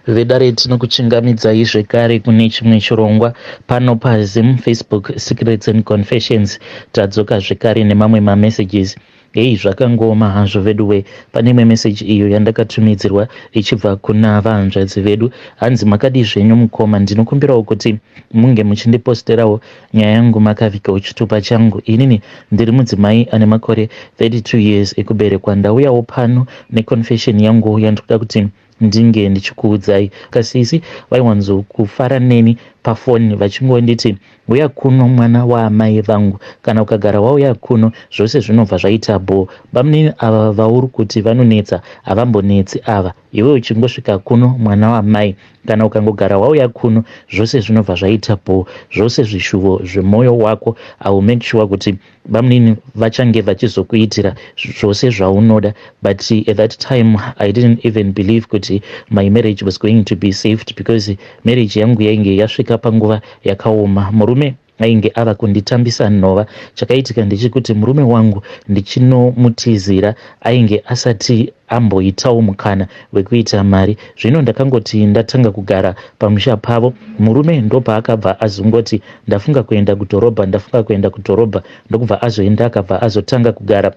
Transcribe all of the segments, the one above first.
vedare tinokuchingamidzai zvekare kune chimwe chirongwa pano paZim Facebook Secrets and Confessions. Tadzoka zvekare nemamwe mamessages. Hei zvakangoma hazvo veduwe. Pane imwe message iyo yandakatumidzirwa ichibva kuna vahanzvadzi vedu. Hanzi makadi zvenyu mukoma, ndinokumbirawo kuti munge muchindiposterawo nyaya yangu makavikawo chitupa changu. Inini ndiri mudzimai ane makore 32 years ekuberekwa. Ndauyawo pano neconfession yangu yandikuda kuti ndinge ndichikuudzai. Kasisi vaiwanzokufara neni pafoni vachingonditi uya kuno mwana waamai vangu, kana ukagara wauya kuno zvose zvinobva zvaita bho. Bamuni ava vauri kuti vanonetsa havambonetsi ava, iwe uchingosvika kuno mwana waamai, kana ukangogara wauya kuno zvose zvinobva zvaita bho. Zvose zvishuvo zvemwoyo wako I will make sure kuti bamuni vachange vachizokuitira zvose zvaunoda. But at that time I didn't even believe kuti my marriage was going to be saved, because marriage yangu yainge yasvika panguva yakaoma. Murume ainge ava kunditambisa nhova. Chakaitika ndechekuti murume wangu ndichinomutizira ainge asati amboitawo mukana wekuita mari. Zvino ndakangoti ndatanga kugara pamusha pavo, murume ndopaakabva azongoti ndafunga kuenda kudhorobha, ndokubva azoenda akabva azotanga kugara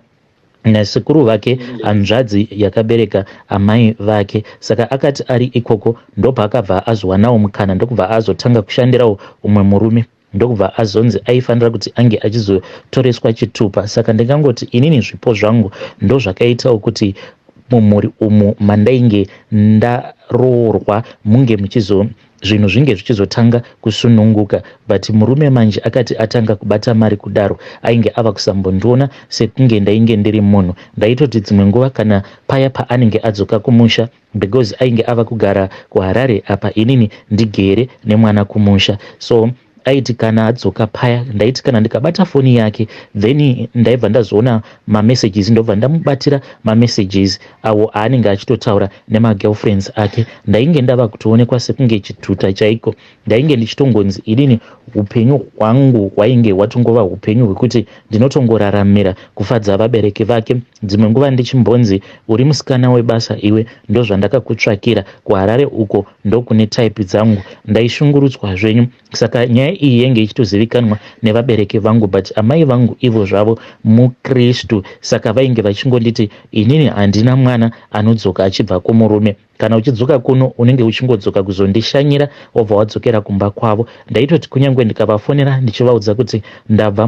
nasekuru vake, hanzvadzi yakabereka amai vake. Saka akati ari ikoko ndopaakabva azowanawo mukana, ndokubva azotanga kushandirawo umwe murume, ndokubva azonzi aifanira kuti ange achizotoreswa chitupa. Saka ndingangoti inini zvipo zvangu ndo zvakaitawo kuti mumhuri umu mandainge ndaroorwa munge zvinhu zvinge zvichizotanga kusununguka. But murume manje akati atanga kubata mari kudaro ainge ava kusambondiona sekunge ndainge ndiri munhu. Ndaitoti dzimwe nguva kana paya paanenge adzoka kumusha, because ainge ava kugara kuHarare apa inini ndigere nemwana kumusha, so aiti kana adzoka paya, ndaiti kana ndikabata foni yake then ndaibva ndazoona mamessages, ndobva ndamubatira mamessages awo aanenge achitotaura nemagirlfriends ake. Ndainge ndava kutoonekwa sekunge chituta chaiko. Ndainge ndichitongonzi inini upenyu hwangu hwainge hwatongova upenyu hwekuti ndinotongoraramira kufadza vabereki vake. Dzimwe nguva ndichimbonzi uri musikana webasa iwe, ndo zvandakakutsvakira kuHarare uko ndokune type dzangu. Ndaishungurudzwa zvenyu. Saka nyaya iyi yenge ichitozivikanwa nevabereki vangu, but amai vangu ivo zvavo muKristu. Saka vainge vachingonditi inini handina mwana anodzoka achibva kumurume, kana uchidzoka kuno unenge uchingodzoka kuzondishanyira wobva wadzokera kumba kwavo. Ndaitoti kunyange ndikavafonera ndichivaudza kuti ndabva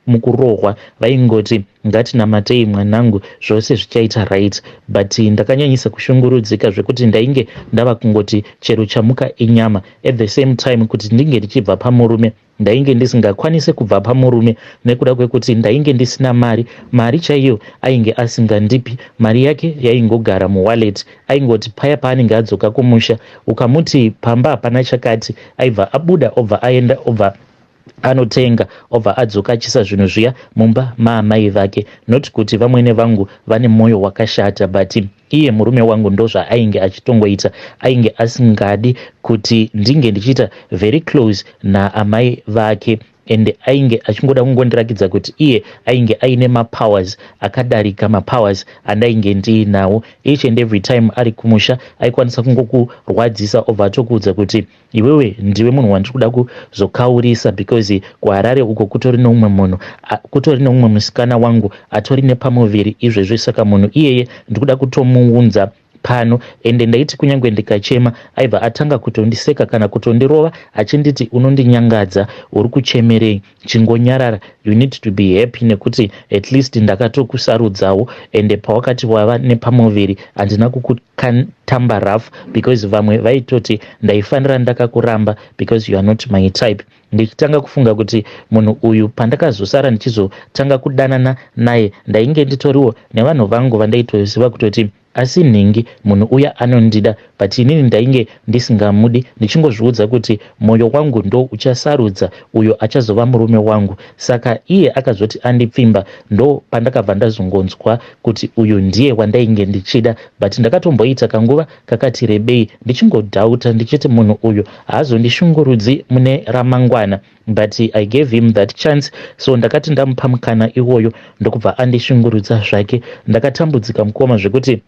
mukurohwa vaingoti ngatinamatei mwanangu zvose zvichaita right. But ndakanyanyisa kushungurudzika zvekuti ndainge ndava kungoti chero chamuka inyama. At the same time kuti ndinge ndichibva pamurume ndainge ndisingakwanise kubva pamurume nekuda kwekuti ndainge ndisina mari chaiyo ainge asingandipi. Mari yake yaingogara muwallet. Aingoti paya paanenge adzoka kumusha ukamuti pamba hapana chakati, aibva abuda obva aenda obva anotenga obva adzoka achisa zvinhu zviya mumba maamai vake. Not kuti vamwene vangu vane mwoyo wakashata, but iye murume wangu ndozvaainge achitongoita. Ainge asingadi kuti ndinge ndichiita very close naamai vake, and ainge achingoda kungondirakidza kuti iye ainge aine mapowers akadarika mapowers andainge ndiinawo. Each and every time ari kumusha aikwanisa kungokurwadzisa obva atokuudza kuti iwewe ndiwe munhu wandiri kuda kuzokaurisa, because kuHarare uko kutori neumwe munhu, kutori neumwe musikana wangu atori nepamuviri izvezvi. Saka munhu iyeye ndikuda kutomuunza pano. Ende ndaiti kunyange ndikachema aibva atanga kutondiseka kana kutondirova achinditi unondinyangadza, uri kuchemerei, chingonyarara, you need to be happy nekuti at least ndakatokusarudzawo. Ende pawakati wava nepamuviri handina kukutamba rough, because vamwe vaitoti ndaifanira ndakakuramba because you are not my type. Ndichitanga kufunga kuti munhu uyu pandakazosara ndichizotanga kudanana naye ndainge nditoriwo nevanhu vangu vandaitoziva kutoti asi nhingi munhu uya anondida, but inini ndainge ndisingamudi, ndichingozviudza kuti mwoyo wangu ndo uchasarudza uyo achazova murume wangu. Saka iye akazoti andipfimba, ndo pandakabva ndazongonzwa kuti uyu ndiye wandainge ndichida. But ndakatomboita kanguva kakati rebei ndichingodhauta ndichiti munhu uyu haazondishungurudzi mune ramangwana, but I gave him that chance. So ndakati ndamupa mukana iwoyo ndokubva andishungurudza zvake. Ndakatambudzika mukoma zvekuti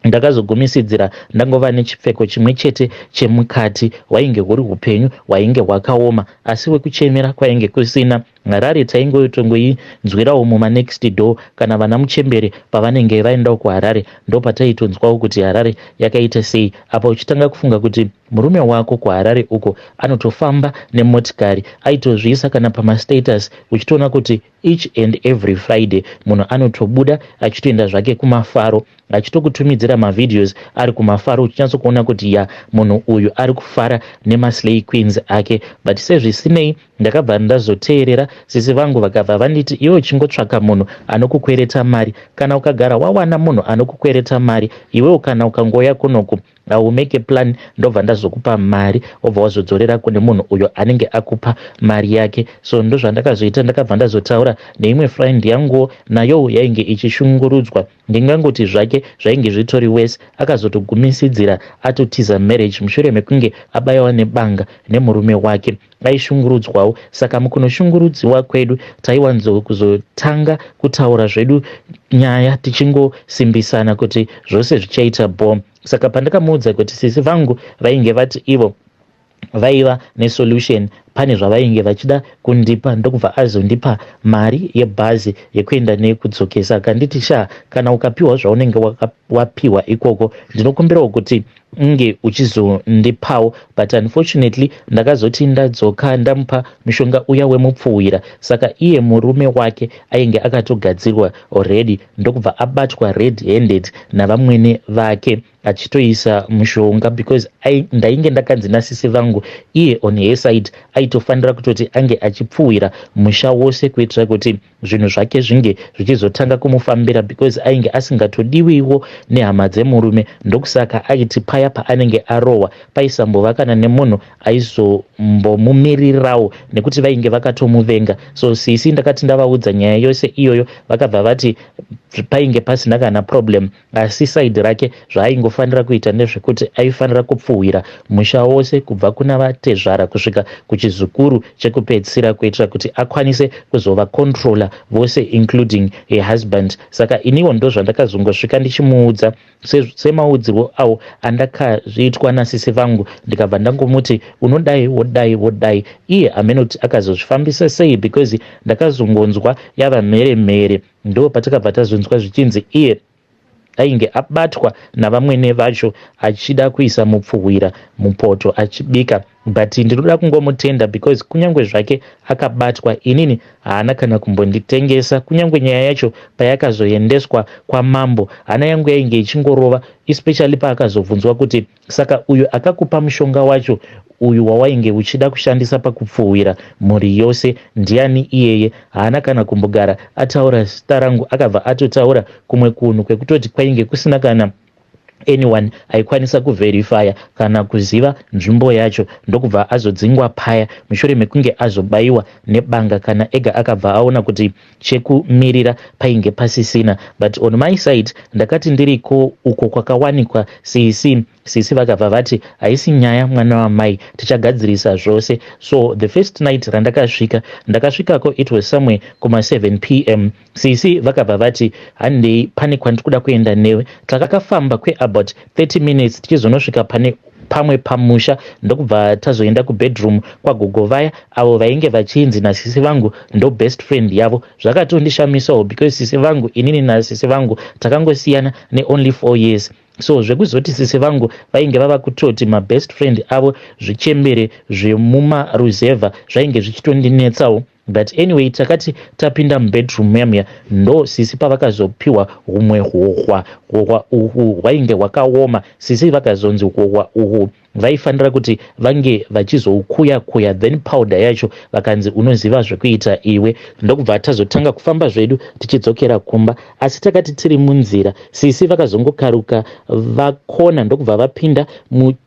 ndakazogumisidzira ndangova nechipfeko chimwe chete chemukati wainge huri upenyu wainge hwakaoma asi wekuchemera kwainge kusina. Harare taingotongoinzwirawo mumanext door kana vana muchembere pavanenge vaendawo kuharare ndopataitonzwawo kuti harare yakaita sei. Apa uchitanga kufunga kuti murume wako kuharare uko anotofamba nemotikari aitozviisa kana pamastatus uchitoona kuti each and every Friday munhu anotobuda achitoenda zvake kumafaro achitokutumidzira mavideos ari kumafaro uchinyatsokuona kuti ya munhu uyu ari kufara nemaslay queens ake. But sezvisinei ndakabva ndazoteerera sisi vangu vakabva vanditi iwe chingotsvaka munhu anokukwereta mari. Kana ukagara wawana munhu anokukwereta mari iwewo kana ukangoya kunoku I will make a plan ndobva ndazokupa mari obva wazodzorera kune munhu uyo anenge akupa mari yake. So ndozvandakazoita ndakabva ndazotaura neimwe friend yangu nayo yainge ichishungurudzwa ndingangoti zvake zvainge zvitori wese akazotogumisidzira atotiza marriage mushure mekunge abayiwa nebanga nemurume wake aishungurudzwawo. Saka mukunoshungurudziwa kwedu taiwanzo kuzotanga kutaura zvedu nyaya tichingosimbisana kuti zvose zvichaita bom. Saka pandakamuudza kuti sisi vangu vainge vati ivo vaiva nesolution pane zvavainge vachida kundipa ndokubva azondipa mari yebhazi yekuenda nekudzokesa. Akanditi sha kana ukapiwa zvaunenge wapiwa ikoko ndinokumbirawo kuti unge uchizondipawo, but unfortunately ndakazoti ndadzoka ndamupa mushonga uya wemupfuwira. Saka iye murume wake ainge akatogadzirwa already ndokubva abatwa red handed navamwene vake achitoisa mushonga because ndainge ndakanzi nasisi vangu iye on her side aitofanira kutoti ange achipfuwira musha wose kuitira kuti zvinhu zvake zvinge zvichizotanga kumufambira because ainge asingatodiwiwo nehama dzemurume. Ndokusaka aiti paya paanenge arohwa paisambova kana nemunhu aizombomumirirawo nekuti vainge vakatomuvenga. So sisi ndakati ndavaudza nyaya yose iyoyo vakabva vati painge pasina kana problem, asi side rake zvaaingofanira kuita ndezvekuti aifanira kupfuwira musha wose kubva kuna vatezvara kusvika kuchizukuru chekupedzisira kuitira kuti akwanise kuzova controller vose including a husband. Saka iniwo ndo zvandakazongosvika ndichimuudza semaudzirwo awo andakazviitwa nasisi vangu ndikabva ndangomuti unodai wodai wodai. Iye amenoti akazozvifambisa sei because ndakazongonzwa yava mhere ndo patakabva tazonzwa zvichinzi iye ainge abatwa navamwene vacho achida kuisa mupfuwira mupoto achibika. But ndinoda kungomutenda because kunyange zvake akabatwa inini haana kana kumbonditengesa. Kunyange nyaya yacho payakazoendeswa kwamambo hana yangu yainge ichingorova, especially paakazobvunzwa kuti saka uyu akakupa mushonga wacho uyu wawainge uchida kushandisa pakupfuwira mhuri yose ndiani iyeye. Haana kana kumbogara ataura zita rangu, akabva atotaura kumwe kunhu kwekutoti kwainge kusina kana anyone aikwanisa kuverifya kana kuziva nzvimbo yacho ndokubva azodzingwa paya mushure mekunge azobayiwa nebanga kana ega akabva aona kuti chekumirira painge pasisina. But on my side ndakati ndiriko uko kwakawanikwa sisi vakabva vati haisi nyaya mwana wamai tichagadzirisa zvose. So the first night ndakasvikako it was somewhere kuma 7 PM sisi vakabva vati handei pane kwandikuda kuenda newe. Takakafamba about 30 minutes tichizonosvika pane pamwe pamusha ndokubva tazoenda kubedroom kwagogo vaya avo vainge vachinzi nasisi vangu ndo best friend yavo. Zvakatondishamisawo because sisi vangu inini nasisi vangu takangosiyana only 4 years. So zvekuzoti sisi vangu vainge vava kutoti mabest friend avo zvichembere zvemumaruzevha zvainge zvichitondinetsawo. But anyway takati tapinda mubedroom yamya ndo sisi pavakazopiwa humwe hohwa uhu hwainge hwakaoma. Sisi vakazonzi hohwa uhu vaifanira kuti vange vachizoukuya then powder yacho vakanzi unoziva zvekuita iwe. Ndokubva tazotanga kufamba zvedu tichidzokera kumba, asi takati tiri munzira sisi vakazongokaruka vakona ndokubva vapinda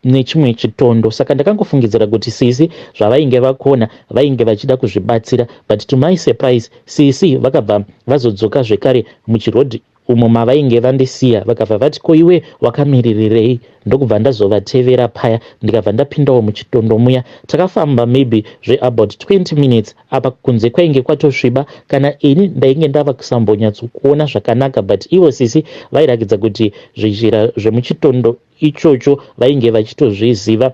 nechimwe chitondo. Saka ndakangofungidzira kuti sisi zvavainge vakona vainge vachida kuzvibatsira, but to my surprise sisi vakabva vazodzoka zvekare muchirodhi umo mavainge vandisiya vakabva vati ko iwe wakamirirei, ndokubva ndazovatevera paya ndikabva ndapindawo muchitondo muya. Takafamba maybe about 20 minutes apa kunze kwainge kwatosviba, kana ini ndainge ndava kusambonyatsokuona zvakanaka, but ivo sisi vairakidza kuti zvinjira zvemuchitondo ichocho vainge vachitozviziva.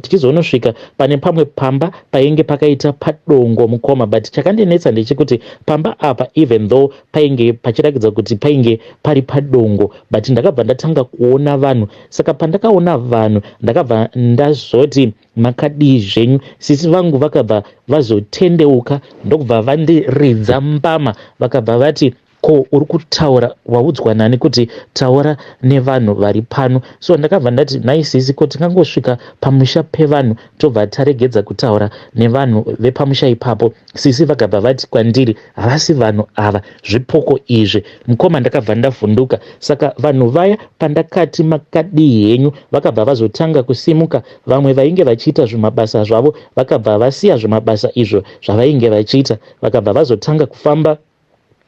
Tichizonosvika pane pamwe pamba painge pakaita padongo mukoma, but chakandinetsa ndechekuti pamba apa even though painge pachirakidza kuti painge pari padongo, but ndakabva ndatanga kuona vanhu. Saka pandakaona vanhu ndakabva ndazoti makadii zvenyu. Sisi vangu vakabva vazotendeuka ndokubva vandiridza mbama, vakabva vati ko uri kutaura waudzwa nani kuti taura nevanhu vari pano? So ndakabva ndati naisisi ko tingangosvika pamusha pevanhu tobva taregedza kutaura nevanhu vepamusha ipapo. Sisi vakabva vati kwandiri havasi vanhu ava, zvipoko izvi. Mukoma ndakabva ndavhunduka. Saka vanhu vaya pandakati makadii henyu vakabva vazotanga kusimuka. Vamwe vainge vachiita zvimabasa zvavo vakabva vasiya zvimabasa izvo zvavainge vachiita, vakabva vazotanga kufamba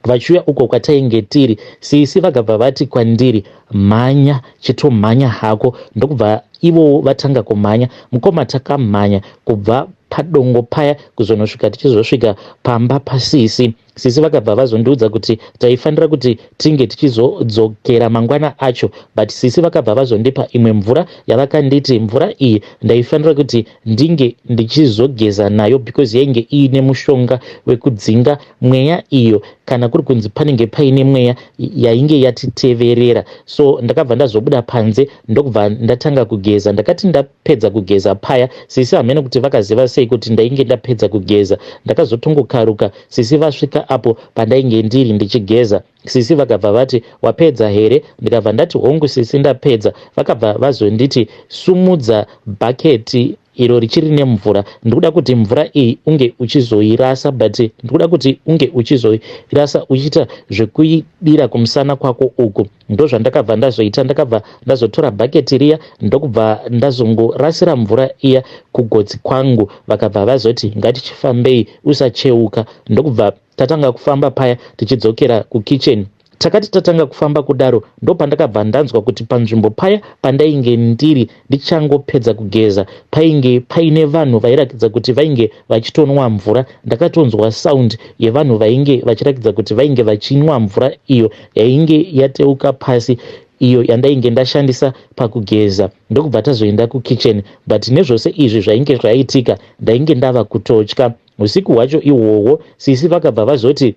vachiuya uko kwatainge tiri. Sisi vakabva vati kwandiri mhanya, chitomhanya hako. Ndokubva ivo vatanga kumhanya. Mukoma takamhanya kubva padongo paya kuzonosvika tichizosvika pamba pasisi. Sisi vakabva vazondiudza kuti taifanira kuti tinge tichizodzokera mangwana acho, but sisi vakabva vazondipa imwe mvura yavakanditi mvura iyi ndaifanira kuti ndinge ndichizogeza nayo because yainge iine mushonga wekudzinga mweya iyo, kana kuri kunzi panenge paine mweya yainge yatiteverera. So ndakabva ndazobuda panze ndokubva ndatanga kugeza. Ndakati ndapedza kugeza paya, sisi hamene kuti vakaziva sei kuti ndainge ndapedza kugeza. Ndakazotongokaruka sisi vasvika apo pandainge ndiri ndichigeza. Sisi vakabva vati wapedza here? Ndikabva ndati hongu sisi ndapedza. Vakabva vazonditi sumudza bhaketi iro richiri nemvura, ndikuda kuti mvura iyi unge uchizoirasa, but ndikuda kuti unge uchizoirasa uchiita zvekuidira kumusana kwako uku. Ndo zvandakabva ndazoita. Ndakabva ndazotora bhaketi riya ndokubva ndazongorasira mvura iya kugotsi kwangu. Vakabva vazoti ngatichifambei usacheuka. Ndokubva tatanga kufamba paya tichidzokera kukicheni. Takati tatanga kufamba kudaro ndo pandakabva ndanzwa kuti panzvimbo paya pandainge ndiri ndichangopedza kugeza painge paine vanhu vairakidza kuti vainge vachitonwa mvura. Ndakatonzwa sound yevanhu vainge vachirakidza kuti vainge vachinwa mvura iyo yainge yateuka pasi, iyo yandainge ndashandisa pakugeza. Ndokubva tazoenda kukicheni, but nezvose izvi zvainge zvaitika ndainge ndava kutotya. Usiku hwacho ihwohwo sisi vakabva vazoti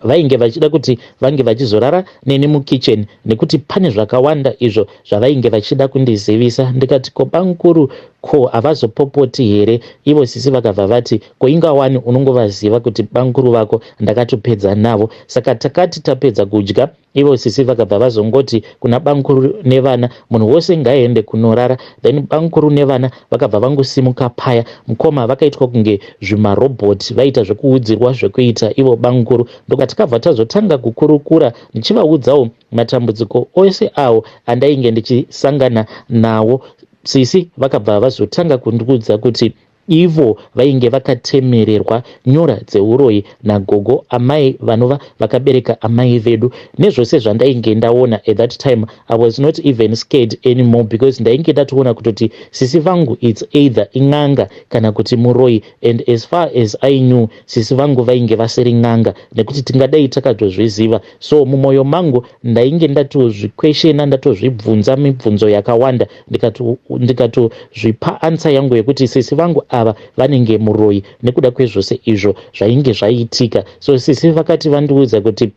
vainge vachida kuti vange vachizorara neni mukicheni nekuti pane zvakawanda izvo zvavainge vachida kundizivisa. Ndikati ko bankuru ko havazopopoti here? Ivo sisi vakabva vati ko ingawani unongovaziva kuti bankuru vako ndakatopedza navo. Saka takati tapedza kudya, ivo sisi vakabva vazongoti kuna bankuru nevana munhu wose ngaende kunorara. Then bankuru nevana vakabva vangosimuka paya. Mukoma vakaitwa kunge zvimarobhoti, vaita zvekuudzirwa zvekuita ivo bankuru. Ndokatikabva tazotanga kukurukura ndichivaudzawo matambudziko ose awo andainge ndichisangana nawo. Sisi vakabva vazotanga kundiudza kuti ivo vainge vakatemererwa nyora dzeuroyi nagogo amai vanova vakabereka amai vedu. Nezvose zvandainge ndaona at that time I was not even scared anymore because ndainge ndatoona kutoti sisi vangu it's either ing'anga kana kuti muroyi, and as far as I knew sisi vangu vainge vasiri ng'anga nekuti tingadai takatozviziva. So mumwoyo mangu ndainge ndatozvikweshena, ndatozvibvunza mibvunzo yakawanda, ndikatozvipa ansa yangu yekuti sisi vangu ava vanenge muroyi nekuda kwezvose izvo zvainge zvaiitika. So sisi vakati vandiudza kuti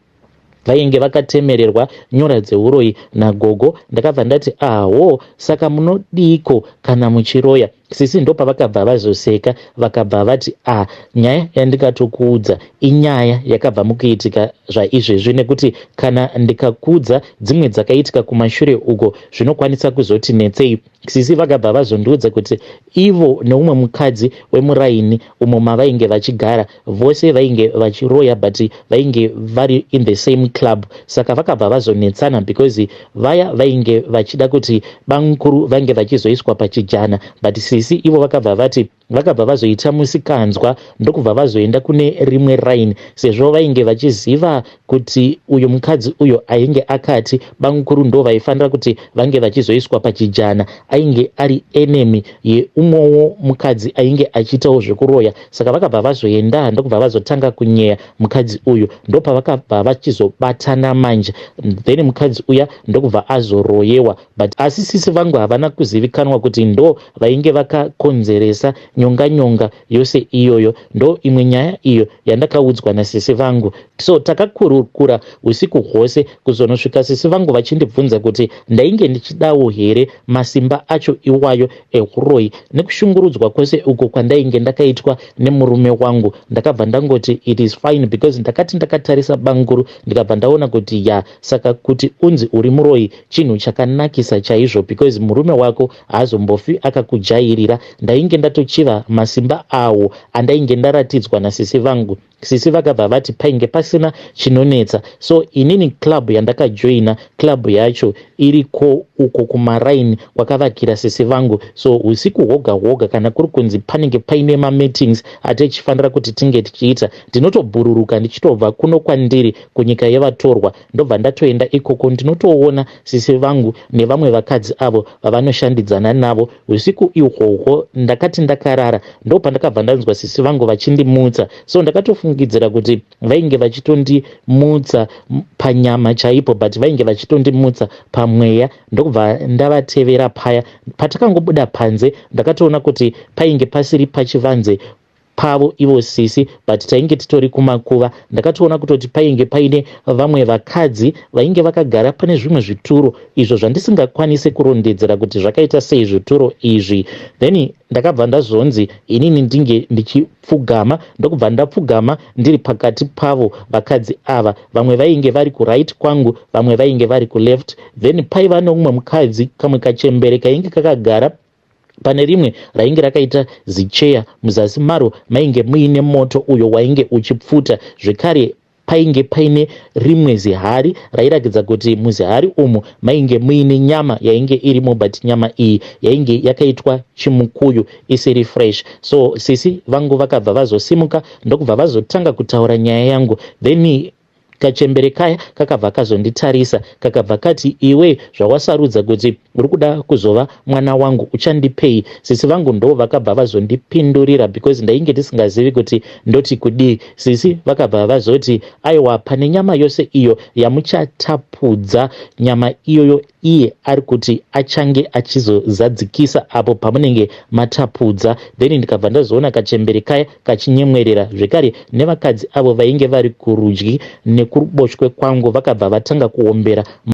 vainge vakatemererwa nyora dzeuroyi nagogo. Ndakabva ndati aho, saka munodiko kana muchiroya? Sisi ndo pavakabva vazoseka vakabva vati nyaya yandikatokuudza inyaya yakabva mukuitika zvaizvezvi, nekuti kana ndikakuudza dzimwe dzakaitika kumashure uko zvinokwanisa kuzoti netsei. Sisi vakabva vazondiudza kuti ivo neumwe mukadzi wemuraini umo mavainge vachigara vose vainge vachiroya but vainge vari in the same club. Saka vakabva vazonetsana because vaya vainge vachida kuti bankuru vange vachizoiswa pachijana, but sisi sisi ivo vakabva vazoita musikanzwa ndokubva vazoenda kune rimwe raini, sezvo vainge vachiziva kuti uyu mukadzi uyo ainge akati bangukuru ndo vaifanira kuti vange vachizoiswa pachijana, ainge ari enemy yeumwewo mukadzi ainge achiitawo zvekuroya. Saka vakabva vazoenda ndokubva vazotanga kunyeya mukadzi uyu, ndopavakabva vachizobatana manje, then mukadzi uya ndokubva azoroyewa. But asi sisi vangu havana kuzivikanwa kuti ndo vainge vakakonzeresa nyonga yose iyoyo. Ndo imwe nyaya iyo yandakaudzwa nasisi vangu. So takakurukura usiku hwose kuzonosvika sisi vangu vachindibvunza kuti ndainge ndichidawo here masimba acho iwayo ekuroyi nekushungurudzwa kwose uko kwandainge ndakaitwa nemurume wangu. Ndakabva ndangoti it is fine because ndakati ndakatarisa banguru ndikabva ndaona kuti saka kuti unzi uri muroyi chinhu chakanakisa chaizvo, because murume wako haazombofi akakujairira. Ndainge ndatochiva masimba awo andainge ndaratidzwa nasisi vangu. Sisi vakabva vati painge pasina chinonetsa. So inini club yandakajoina, club yacho iriko uko kumaraini kwakavakira sisi vangu. So usiku hwoga kana kuri kunzi panenge paine meetings atichifanira kuti tinge tichiita, ndinotobhururuka ndichitobva kuno kwandiri kunyika yevatorwa, ndobva ndatoenda ikoko ndinotoona sisi vangu nevamwe vakadzi avo vavanoshandidzana navo. Usiku ihwohwo ndakati ndakarara ndopandakabva ndanzwa sisi vangu vachindimutsa. So ndakatofungidzira kuti vainge vachitondimutsa panyama chaipo, but vainge vachitondimutsa pamweya. Ndokubva ndavatevera paya. Patakangobuda panze ndakatoona kuti painge pasiri pachivanze pavo ivo sisi, but tainge titori kumakuva. Ndakatoona kutoti painge paine vamwe vakadzi vainge vakagara pane zvimwe zvituro izvo zvandisingakwanisi kurondedzera kuti zvakaita sei zvituro izvi. Then ndakabva ndazonzi inini ndinge ndichipfugama, ndokubva ndapfugama ndiri pakati pavo vakadzi ava. Vamwe vainge vari kuright kwangu, vamwe vainge vari kuleft. Then paiva neumwe mukadzi, kamwe kachembere kainge kakagara pane rimwe rainge rakaita zicheya, muzasi maro mainge muine moto uyo wainge uchipfuta. Zvekare painge paine rimwe zihari rairatidza kuti muzihari umu mainge muine nyama yainge irimo, but nyama iyi yainge yakaitwa chimukuyu isiri fresh. So sisi vangu vakabva vazosimuka ndokubva vazotanga kutaura nyaya yangu. Then kachembere kaya kakabva kazonditarisa kakabva kati, iwe zvawasarudza kuti uri kuda kuzova mwana wangu uchandipei? Sisi vangu ndo vakabva vazondipindurira because ndainge ndisingazivi kuti ndoti kudii. Sisi vakabva vazoti aiwa, pane nyama yose iyo yamuchatapudza, nyama iyoyo iye ari kuti achange achizozadzikisa apo pamunenge matapudza. Then ndikabva ndazoona kachembere kaya kachinyemwerera. Zvekare nevakadzi avo vainge vari kurudyi nekuruboshwe kwangu vakabva vatanga kuombera